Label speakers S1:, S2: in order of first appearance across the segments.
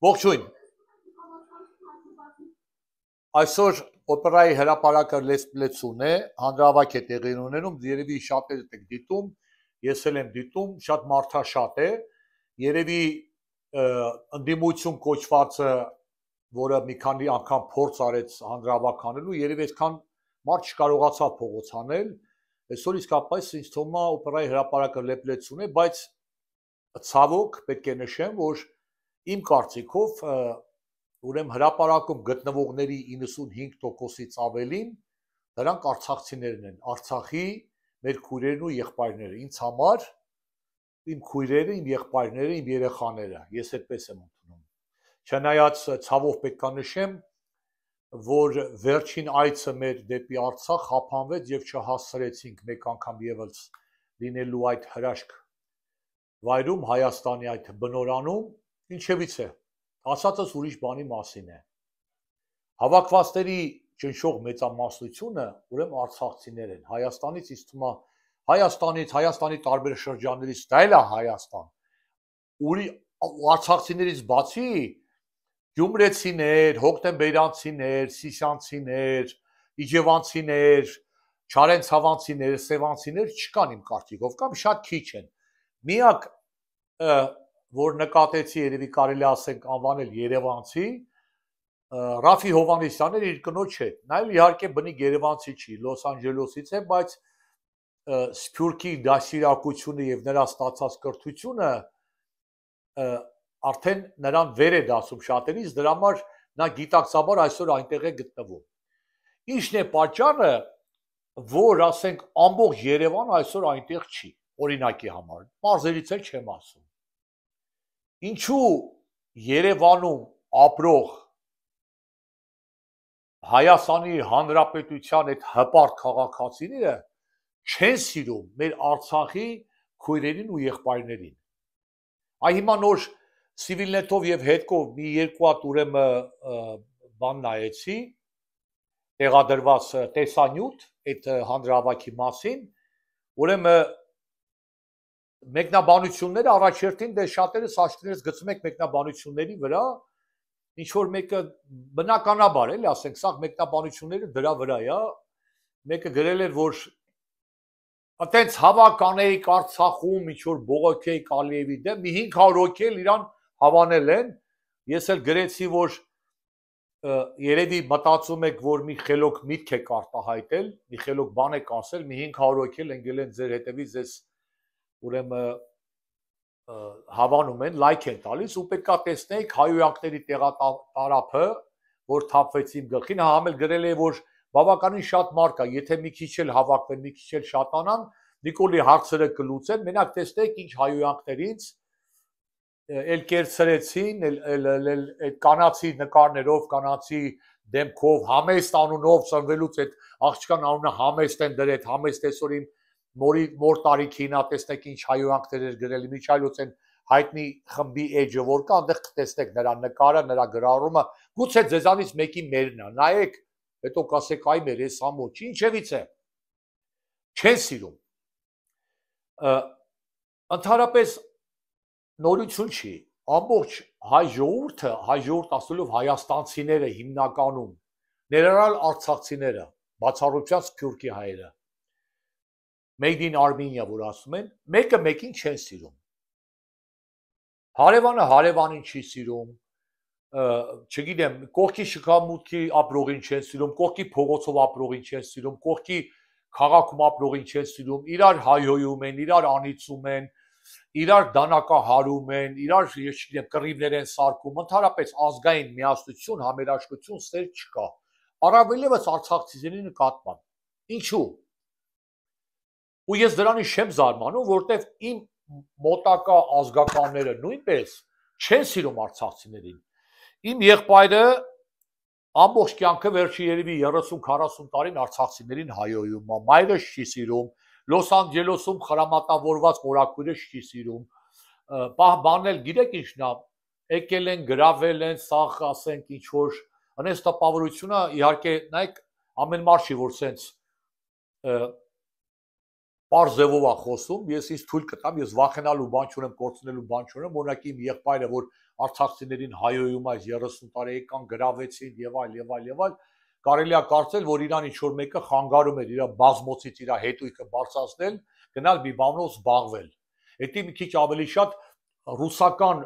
S1: Ողջույն։ Այսօր օպերայի հրապարակը լեցուն է, հանրահավաք է տեղի ունենում, երևի շատերդ եք դիտում, ես էլ եմ դիտում, շատ մարդաշատ է, երևի ընդդիմություն կոչվածը, որը մի քանի անգամ փորձ արեց հանրահավաք անելու, երևի այդքան մարդ չկարողացավ փողոց անել, այսօր իսկապես ինձ թվում է օպերայի հրապարակը լեցուն է, բայց ցավոք պետք է նշեմ, որ իմ կարծիքով ուրեմն հրապարակում գտնվողների 95%-ից ավելին դրանք արցախցիներն են, Արցախի մեր քույրերն ու եղբայրները, ինձ համար իմ քույրերը, իմ եղբայրները, իմ երեխաները, ես այդպես եմ ընդունում։ Չնայած ցավով պետք է նշեմ, որ վերջին այցը մեր դեպի Արցախ խափանվեց եւ չհասցրեցինք մեկ անգամ եւս լինելու այդ հրաշք վայրում Հայաստանի այդ բնորանում, ինչևից է, ասածս ուրիշ բանի մասին է։ Հավաքվածների ճնշող մեծամասնությունը ուրեմն արցախցիներ են, Հայաստանից ինձ թվում է, Հայաստանի տարբեր շրջաններից, դա էլ է Հայաստան, արցախցիներից բացի գյումրեցիներ, հոկտեմբերանցիներ, սիսյանցիներ, իջևանցիներ, չարենցավանցիներ, սևանցիներ չկան իմ կարծիքով, կամ շատ քիչ են։ Միակ որ նկատեցի երևի կարելի ասենք անվանել երևանցի, Ռաֆի Հովհաննիսյանն իր կնոջ հետ, նա էլ իհարկե բնիկ երևանցի չի, Լոս Անջելեսից է, բայց Սփյուռքի դասիրակությունը եւ նրա ստացած կրթությունը արդեն նրան վեր է դասում շատերից, դրա համար նա գիտակցաբար այսօր այնտեղ է գտնվում։ Ինչն է պատճառը, որ ասենք ամբողջ Երևան այսօր այնտեղ չի, օրինակի համար, մարզերից էլ չեմ ասում։ Ինչու Երևանում ապրող Հայաստանի Հանրապետության այդ հպարտ քաղաքացիները չեն սիրում մեր Արցախի քույրերին ու եղբայրներին։ Այ հիմա նոր Civilnet-ով եւ հետքով մի երկու հատ ուրեմն բան նայեցի, տեղադրված տեսանյութ այդ հանրահավաքի մասին, ուրեմն մեկնաբանությունները առաջերտին դե շատերս աչքներս գցում եք մեկնաբանությունների վրա, ինչ որ մեկը բնականաբար էլի ասենք, սա մեկնաբանությունները դրա վրա է, մեկը գրել էր, որ այտենց հավաք անեիք Արցախում, ինչ որ բողոքեիք Ալիևի դեմ, մի 500 հոգի էլ իրան հավանել են, ես էլ գրեցի, որ երևի մտածում եք, որ մի խելոք միտք եք արտահայտել, մի խելոք բան եք ասել, մի 500 հոգի էլ ընկել են ձեր հետևից, ձեզ ուրեմն հավանում են, լայք են տալիս ու պետքա տեսնեիք հայոյանքների տեղատարափը, որ թափվեց իմ գլխին, համ էլ գրել է, որ բավականին շատ մարդ կա, եթե մի քիչ էլ հավաքվեն, մի քիչ էլ շատանան, Նիկոլի հարցերը կլուծեն, մենակ տեսնեիք ինչ հայոյանքներից էլ կերցրեցին, այդ կանացի նկարներով, կանացի դեմքով, համեստ անունով ծնվելուց այդ աղջկան անունը համեստ են դրել, համեստ այսօր իմ մոր տարիքին, տեսնեք ինչ հայոյանքներ էր գրել, միջայլոց են հայտնի խմբի էջը, որ կա, այնտեղ կտեսնեք նրա նկարը, նրա գրառումը, գուցե ձեզանից մեկի մերն է, նայեք, հետո կասեք այ մեր էս ամոչ, ինչևից է, չեն սիրում, ընդհանրապես նորություն չի, ամբողջ հայ ժողովուրդ ասելով հայաստանցիները հիմնականում, ներառյալ արցախցիները, բացառությամբ Սփյուռքի հայերը, Made in Armenia, որ ասում են, մեկը մեկին չեն սիրում։ Հարևանը հարևանին չի սիրում, չգիտեմ, կողքի շքամուտքի ապրողին չեն սիրում, կողքի փողոցով ապրողին չեն սիրում, կողքի քաղաքում ապրողին չեն սիրում, իրար հայհոյում են, իրար անիծում են, իրար դանակահարում են, իրար, ես չգիտեմ, կռիվներ են սարքում, ընդհանրապես ազգային միասնություն, համերաշխություն ստեր չկա։ Առավել ևս արցախցիների նկատմամբ։ Ինչու՞։ Ու ես դրանից չեմ զարմանում, որտեվ իմ մոտակա ազգականները նույնպես չեն սիրում արցախցիներին։ Իմ եղբայրը ամբողջ կյանքը վերջի երևի 30-40 տարին արցախցիներին հայհոյում է, մայրս չի սիրում, Լոս Անջելեսում խրամատավորված մորաքույրս չի սիրում, բանն էլ գիտեք ինչն է, եկել են, գրավել են, սաղ ասենք ինչ որ, անես տպավորությունը իհարկե նայեք ամեն մարդ չի որ սենց Պարզևով է խոսում, ես ինձ թույլ կտամ, ես վախենալու բան չունեմ, կորցնելու բան չունեմ, օրինակ իմ եղբայրը, որ արցախցիներին հայոյում այս 30 տարեկան գրավեցին եւ այլ, կարելի է կարծել, որ իրան ինչ-որ մեկը խանգարում էր իր բազմոցից իր հետույքը բարձրացնել, գնալ մի բանով զբաղվել։ Դա մի քիչ ավելի շատ ռուսական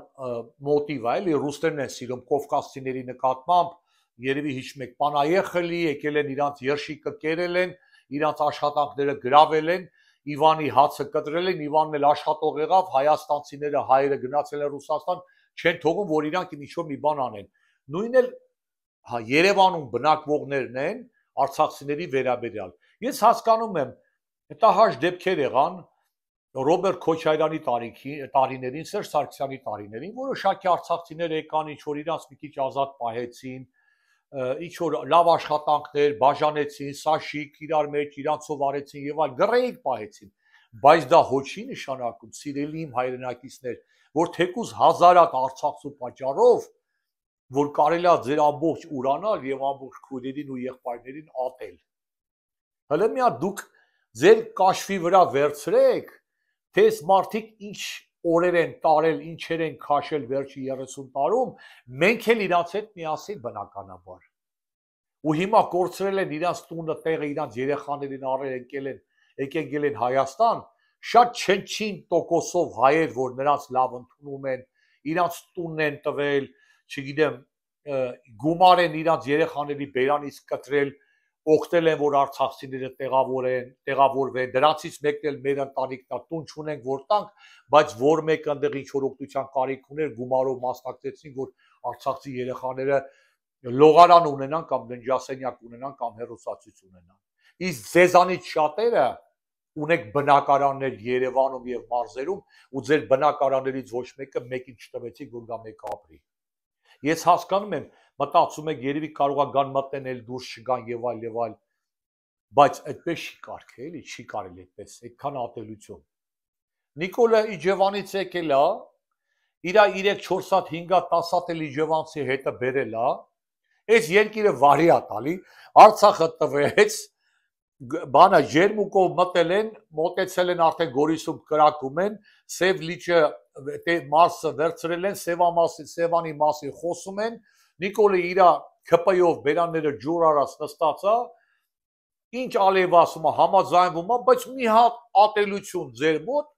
S1: մոտիվ է, էլի ռուսներն են սիրում կովկասցիների նկատմամբ, երևի հիշում եք, Պանայեխլի եկել են իրանց երշիկը կերել են, իրանց աշխատանքները գրավել են, Իվանի հացը կտրել են, Իվանն էլ աշխատող եղավ, հայաստանցիները, հայերը գնացել են Ռուսաստան, չեն թողում, որ իրանք ինչ-որ մի բան անեն։ Նույնն էլ Երևանում բնակվողներն են արցախցիների վերաբերյալ։ Ես հասկանում եմ, հետահաշ դեպքեր եղան Ռոբերտ Քոչարյանի տարիներին, Սերժ Սարգսյանի տարիներին, որոշակի արցախցիներ եկան, ինչ-որ իրանց մի քիչ ազատ պահեցին, ինչ-որ լավ աշխատանքներ բաժանեցին, սաշիկ իրար մեջ իրանցով արեցին եւ այլ գրեիք պահեցին, բայց դա հոչի նշանակում, սիրելի իմ հայրենակիցներ, որ թեկուզ հազարատ Արցախցու պատճառով, որ կարելի է ձեր ամբողջ ուրանալ եւ ամբողջ քույրերին ու եղբայրներին ատել։ Հələ մի հատ դուք ձեր կաշվի վրա վերցրեք, թե այս մարդիկ ինչ օրեր են տարել, ինչեր են քաշել վերջի 30 տարում, մենք էլ իրանց հետ միասին բնականաբար։ Ու հիմա կորցրել են իրանց տունը, տեղը, իրանց երեխաներին առել եկել են Հայաստան, շատ չնչին տոկոսով հայեր, որ նրանց լավ ընդունում են, իրանց տունն են տվել, չգիտեմ, գումար են իրանց երեխաների բերանից կտրել, օգնել են, որ արցախցիները տեղավորվեն, դրանցից մեկն էլ մեր ընտանիքն է, տուն չունենք որ տանք, բայց որ մեկը այնտեղ ինչ-որ օգնության կարիք ուներ, գումարով մասնակցեցին, որ արցախցի երեխաները լողարան ունենան կամ ննջասենյակ ունենան կամ հեռուստացույց ունենան։ Իսկ ձեզանից շատերը ունեք բնակարաններ Երևանում եւ մարզերում ու ձեր բնակարաններից ոչ մեկը մեկին չտվեցիք, որ գա մեկ ապրի։ Ես հասկանում եմ, մտածում եք երևի կարող է գան մտնեն էլ դուրս չգան եւ այլ, բայց այդպես չի կարելի, էլի չի կարելի այդպես, այդքան ատելություն։ Նիկոլը Իջևանից եկել է, իր 3-4 հատ 5 հատ 10 հատ էլ իջևանցի հետը բերել է, այս երկիրը վարի է տալի, Արցախը տվեց, բանը ջերմուկով մտել են, մոտեցել են արդեն Գորիսում կրակում են, Սև լիճը Մարսը վերցրել են, Սևանի մասին խոսում են, Նիկոլը իր ԿՊ-ով բերանները ջուր արած նստած է, ինչ ալև ասում է, համաձայնվում է, բայց մի հատ ատելություն ձեր մոտ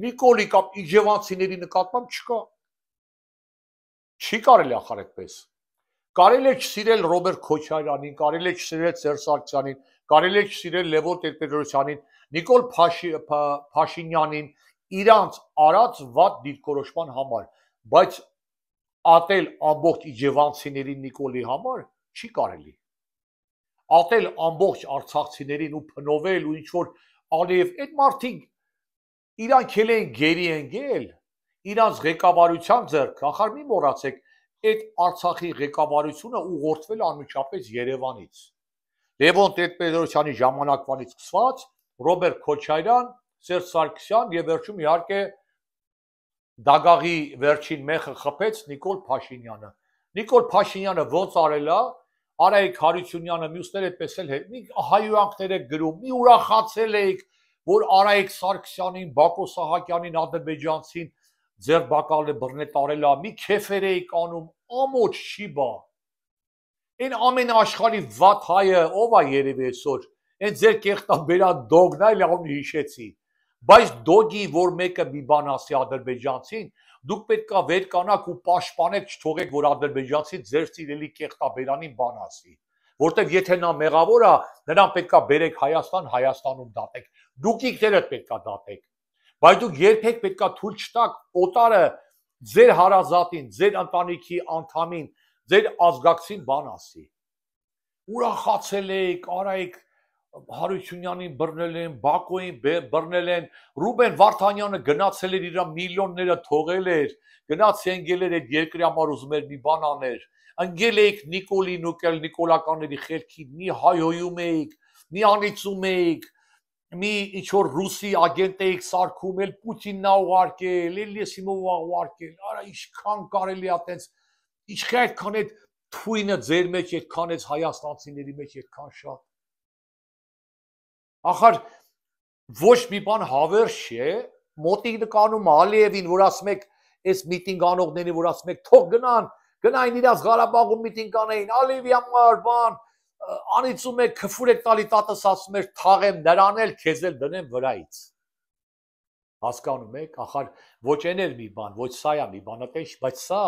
S1: Նիկոլի կամ իջևանցիների նկատմամբ չկա։ Չի կարելի axar այդպես։ Կարելի է չսիրել Ռոբերտ Քոչարյանին, կարելի է չսիրել Սերժ Սարգսյանին, կարելի է չսիրել Լևոն Տեր-Պետրոսյանին, Նիկոլ Փաշինյանին, իրանց արած վատ դիրքորոշման համար, բայց ատել ամբողջ իջևանցիներին Նիկոլի համար չի կարելի։ Ատել ամբողջ արցախցիներին ու փնովել ու ինչ որ Ալիև, այդ մարդիկ իրանք էլ են գերի ընկել, իրանց ղեկավարության ձեռք, ախար մի մոռացեք, այդ Արցախի ղեկավարությունը ուղղորդվել անմիջապես Երևանից։ Լևոն Տեր-Պետրոսյանի ժամանակվանից սկսված Ռոբերտ Քոչարյան, Սերժ Սարգսյան եւ վերջում իհարկե Դագաղի վերջին մեխը խփեց Նիկոլ Փաշինյանը։ Նիկոլ Փաշինյանը ոնց արել է, Արայիկ Հարությունյանը մյուսները այդպես էլ մի հայոյանքներ եք գրում, մի ուրախացել եք, որ Արայիկ Սարգսյանին, Բակո Սահակյանին, ադրբեջանցին ձերբակալը բռնե տարել է, մի քեֆեր եք անում, ամոթ չի բա։ Այն ամեն աշխարհի վատ հայը ով է երևի այսօր, այն ձեր կեղտաբերան դոգն է, լավ հիշեցի։ Բայց դոգի, որ մեկը մի բան ասի ադրբեջանցին, դուք պետք է վեր կանաք ու պաշտպանեք, չթողեք, որ ադրբեջանցին ձեր սիրելի կեղտաբերանին բան ասի։ Որտեվ եթե նա մեղավոր է, նրան պետք է բերեք Հայաստան, Հայաստանում դատեք։ Դուք ինքներդ պետք է դատեք։ Բայց դուք երբեք պետք է թույլ չտաք օտարը ձեր հարազատին, ձեր ընտանիքի անդամին, ձեր ազգակցին բան ասի։ Ուրախացել եք, Արայիկ Հարությունյանին բռնել են, Բակոին բռնել են, Ռուբեն Վարդանյանը գնացել էր իր միլիոնները թողել էր, գնաց ընկել էր այդ երկրի համար ուզում էր մի բան աներ, ընկել եք Նիկոլին ու Նիկոլականների խելքին, մի հայհոյում եք, մի անիծում եք, մի ինչ որ ռուսի ագենտ եք սարքում, էլ Պուտինն է ուղարկել, էլ ես հիմա ուղարկել, արա ինչքան կարելի է այդպես, ինչքան այդքան այդ թույնը ձեր մեջ, այդքան այդ հայաստանցիների մեջ այդքան շատ։ Ախր ոչ մի բան հավերժ չէ, մոտիկ նկանում Ալիևին, որ ասում եք այս միտինգ անողների, որ ասում եք թող գնային իրաց Ղարաբաղում միտինգ անեին, Ալիևի համար, բան, անիծում եք, քֆուր եք տալի, տատս ասում եք թաղեմ նրան էլ, քեզ էլ դնեմ վրայից։ Հասկանում եք, ախար ոչ այն էր մի բան, ոչ սա է մի բան, բայց սա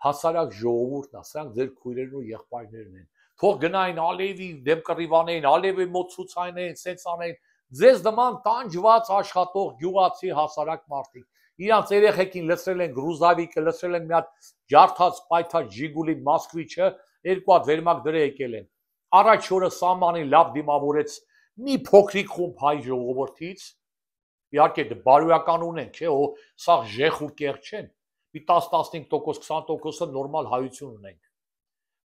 S1: հասարակ ժողովուրդն է, սրանք ձեր քույրերն ու եղբայրներն են։ Թող գնային Ալիևի դեմ կռիվանեին, Ալիևի մոտ ցուցանեին, սենց անեին, ձեզ նման տանջված աշխատող գյուղացի հասարակ մարդիկ։ Իրանց երեխեքին լցրել են գրուզավիկը, լցրել են մի հատ ջարդած պայթած Ժիգուլի Մոսկվիչը, երկու հատ վերմակ դրե եկել են։ Առաջ օրը սահմանին լավ դիմավորեց մի փոքրիկ խումբ հայ ժողովրդից, իհարկե բարոյական ունենք, չէ, սա ժեխ ու կեղծ չեն, մի 10-15%, 20%-ը նորմալ հայություն ունենք։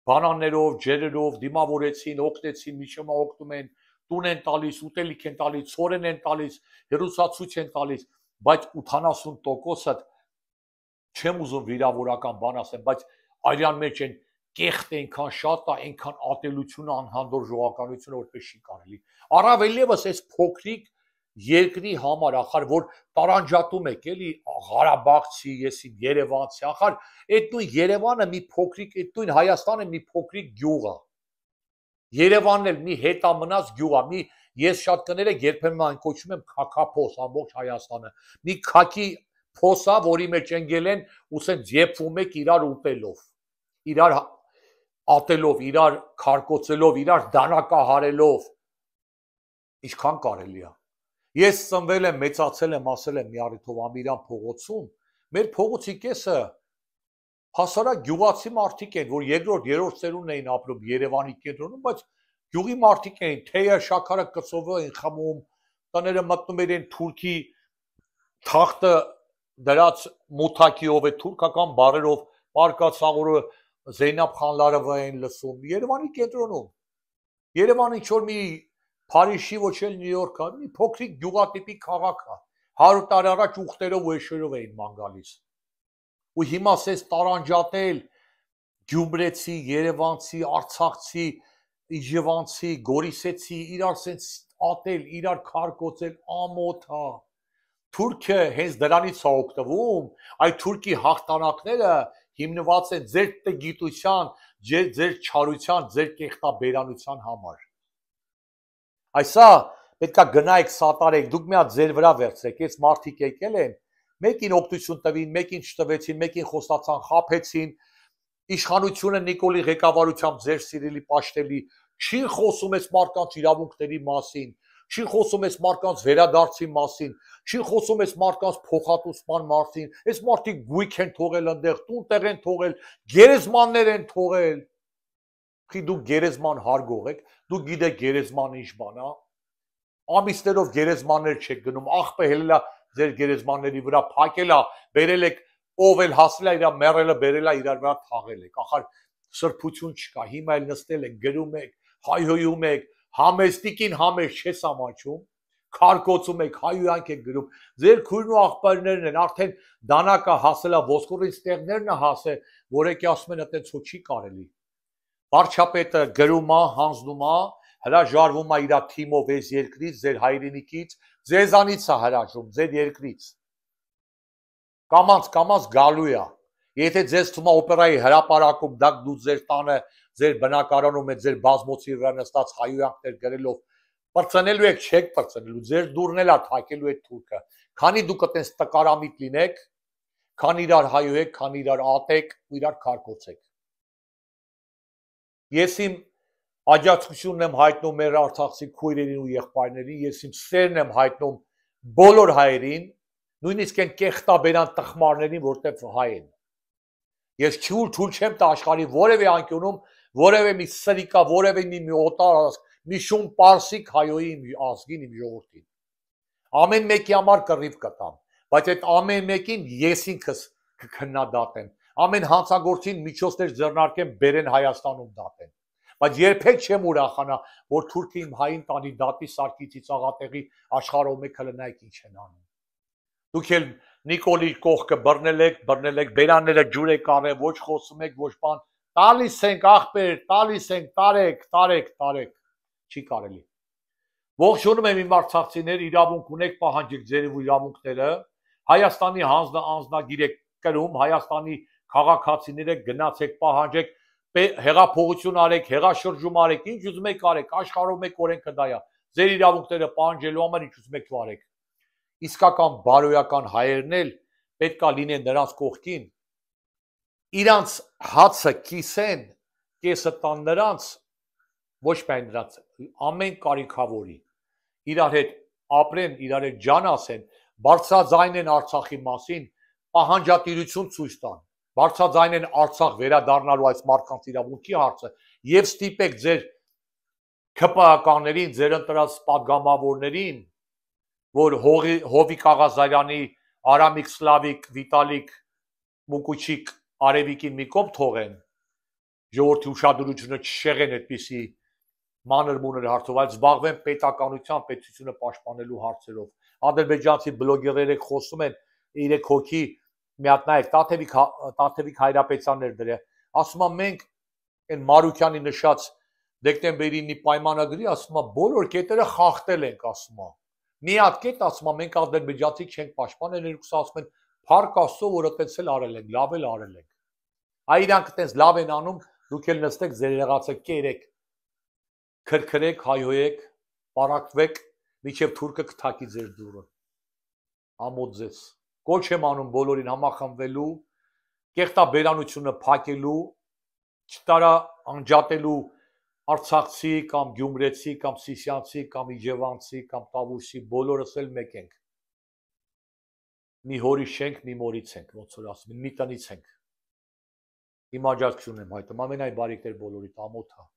S1: Բանաններով, ջերերով դիմավորեցին, օգնեցին, միջոմա օգնում են, տուն են տալիս, ուտելիք են տալիս, ցորեն են տալիս, հերոսացույց են տալիս, բայց 80%-ը չեմ ուզում վիրավորական բան ասեմ, բայց արյան մեջ են կեղտ այնքան շատ է, այնքան ատելությունը, անհանդոր ժողովականությունը, որպես չի կարելի։ Առավել ևս այս փոքրիկ երկրի համար, ախար որ տարանջատում եք, էլի Ղարաբաղցի, եսի Երևանցի, ախար այդ նույն Երևանը մի փոքրիկ, այդ նույն Հայաստանը մի փոքրիկ գյուղ է։ Երևանն էլ մի հետամնաց գյուղ է, մի ես շատ կներեք երբեմն այն կոչում եմ քաքափոս ամբողջ Հայաստանը։ Մի քաքի փոսա, որի մեջ ընկել են ու սենց եփվում եք իրար ուտելով, իրար ատելով, իրար քարկոծելով, իրար դանակահարելով։ Ինչքան կարելի է։ Ես ծնվել եմ, մեծացել եմ, ասել եմ մի առիթով Ամիրյան փողոցում, մեր փողոցի կեսը հասարակ գյուղացի մարդիկ են, որ երկրորդ, երրորդ ծերունն էին ապրում Երևանի կենտրոնում, բայց գյուղի մարդիկ էին, թեյը, շաքարը կծովը էին խմում, տները մտնում էին թուրքի թախտը դրած մութակիով է, թուրքական բառերով, պարկացաղորը Զեյնաբ Խանլարովը էին լսում, Երևանի կենտրոնում։ Երևանը ինչ-որ մի Փարիժի ոչ էլ Նյու Յորքա, մի փոքրիկ գյուղատիպի քաղաք է, 100 տարի առաջ ուխտերով ու էշերով էին ման գալիս։ Ու հիմա սես տարանջատել գյումրեցի, երևանցի, արցախցի, իջևանցի, գորիսեցի, իրար սենց ատել, իրար քարկոծել, ամոթ է։ Թուրքը հենց դրանից է օգտվում, այդ թուրքի հաղթանակները հիմնված են ձեր տգիտության, ձեր չարության, ձեր կեղտաբերանության համար։ Այսա պետքա գնայեք սատարեք, դուք մի հատ ձեր վրա վերցրեք, այս մարդիկ եկել են, մեկին օգնություն տվին, մեկին չտվեցին, մեկին խոստացան, խաբեցին, իշխանությունը Նիկոլի ղեկավարությամբ ձեր սիրելի պաշտելի, չի խոսում այս մարդկանց իրավունքների մասին, չի խոսում այս մարդկանց վերադարձի մասին, չի խոսում այս մարդկանց փոխհատուցման մասին, այս մարդիկ գույք են թողել այնտեղ, տուն-տեղ են թողել, գերեզմաններ են թողել։ Խի դուք գերեզման հարգող եք, դուք գիտեք գերեզման ինչ բան է, ամիսներով գերեզմաններ չեք գնում, աղբը հելելա ձեր գերեզմանների վրա փակել է, բերել եք, ով էլ հասել է իր մեռելը բերել է իրար վրա թաղել եք, ախար սրբություն չկա, հիմա էլ նստել եք, գրում եք, հայհոյում եք, համեստիկին համեստ չես ամաչում, քարկոծում եք, հայհոյանք եք գրում, ձեր քույրն ու աղբայրներն են, արդեն դանակը հասել է ոսկորից տեղներն է հասել, որ եկի ասում են այդպես ոչ չի կարելի։ Վարչապետը գրում է, հանձնում է, հրաժարվում է իր թիմով այս երկրից, ձեր հայրենիքից, ձեզանից է հրաժարվում, ձեր երկրից։ Կամաց գալու է։ Եթե ձեզ թվում է օպերայի հրապարակում, դա դու ձեր տանը, ձեր բնակարանում եք, ձեր բազմոցի վրա նստած հայհոյանքներ գրելով, պրծնելու եք, չեք պրծնելու, ձեր դուրն էլ է թակելու այդ թուրքը։ Քանի դուք այդպես տկարամիտ լինեք, քան իրար հայհոյեք, քան իրար ատեք ու իրար քարկոծեք։ Ես իմ աջակցությունն եմ հայտնում մեր արցախցի քույրերին ու եղբայրներին, ես իմ սերն եմ հայտնում բոլոր հայերին, նույնիսկ այն կեղտաբերան տխմարներին, որտեղ հայ են։ Ես թույլ չեմ տա աշխարհի որևէ անկյունում, որևէ մի սրիկա, որևէ մի օտար ազգ, մի շուն պարսիկ հայոյի իմ ազգին, իմ ժողովրդին։ Ամեն մեկի համար կռիվ կտամ, բայց այդ ամեն մեկին ես ինքս կքննադատեմ, ամեն հանցագործին միջոցներ ձեռնարկեմ, բերեն Հայաստանում դատեն։ Բայց երբեք չեմ ուրախանա, որ թուրքը իմ հային տանի դատի սարքի ծիծաղատեղի աշխարհով մեկ հլնայք ինչ են անում։ Դուք էլ Նիկոլի կողքը բռնել եք, բերանները ջուր եք արել, ոչ խոսում եք, ոչ բան, տալիս ենք աղբեր, տալիս ենք, տարեք, չի կարելի։ Ողջունում եմ իմ արցախցիներ, իրավունք ունեք, պահանջեք ձեր իրավունքները, Հայաստանի անձնագիր եք, կրում Հայաստանի քաղաքացիները գնացեք պահանջեք հեղափոխություն արեք, հեղաշրջում արեք, ինչ ուզում եք արեք, աշխարհում մեկ օրենքը դա է։ Ձեր իրավունքները պահանջելու համար ինչ ուզում եք արեք։ Իսկական բարոյական հայերն էլ պետքա լինեն նրանց կողքին, իրանց հացը կիսեն, կեսը տան նրանց, ոչ միայն նրանց, ամեն կարիքավորի, իրար հետ ապրեն, իրար հետ ջան ասեն, բարձրաձայնեն Արցախի մասին, պահանջատիրություն ցույց տան, բարձրաձայնեն Արցախ վերադառնալու այս մարդկանց իրավունքի հարցը եւ ստիպեք ձեր ԿՊԱ-ականներին, ձեր ընտրած պատգամավորներին, որ Հովիկ Աղազարյանի, Արամիկ Սլավիկ, Վիտալիկ Մուկուչիկ Արևիկին մի կողմ թողեն, ժողովրդի ուշադրությունը չշեղեն այդպիսի մանր-մունր հարցով, այլ զբաղվեն պետականության, պետությունը պաշտպանելու հարցերով։ Ադրբեջանցի բլոգերները խոսում են 3 հոգի մի հատ նայեք, Տաթևիկ Հայրապետյանն էր դրել, ասում է մենք այն Մարուկյանի նշած դեկտեմբերի 9-ի պայմանագրի, ասում է բոլոր կետերը խախտել ենք, ասում է։ Մի հատ կետ ասում է մենք ադրբեջանցի չենք պաշտպանել, երկուսը ասում են փառք Աստծո, որ այդպես էլ արել ենք, լավ էլ արել ենք։ Այ իրանք այդպես լավ են անում, դուք էլ նստեք ձեր եղածը կերեք, քրքրեք, հայհոյեք, պարակվեք, մինչև թուրքը կթակի ձեր դուռը։ Ամոթ ձեզ։ Կոչ եմ անում բոլորին համախմբվելու, կեղտաբերանությունը փակելու, չտարա անջատելու արցախցի կամ գյումրեցի կամ սիսյանցի կամ իջևանցի կամ տավուշի, բոլորս էլ մեկ ենք։ Մի հորի շենք, մի մորից ենք, ոնց որ ասում են, մի տնից ենք։ Իմ աջակցությունն եմ հայտնում, ամենայն բարիքներ բոլորիդ, ամոթ է։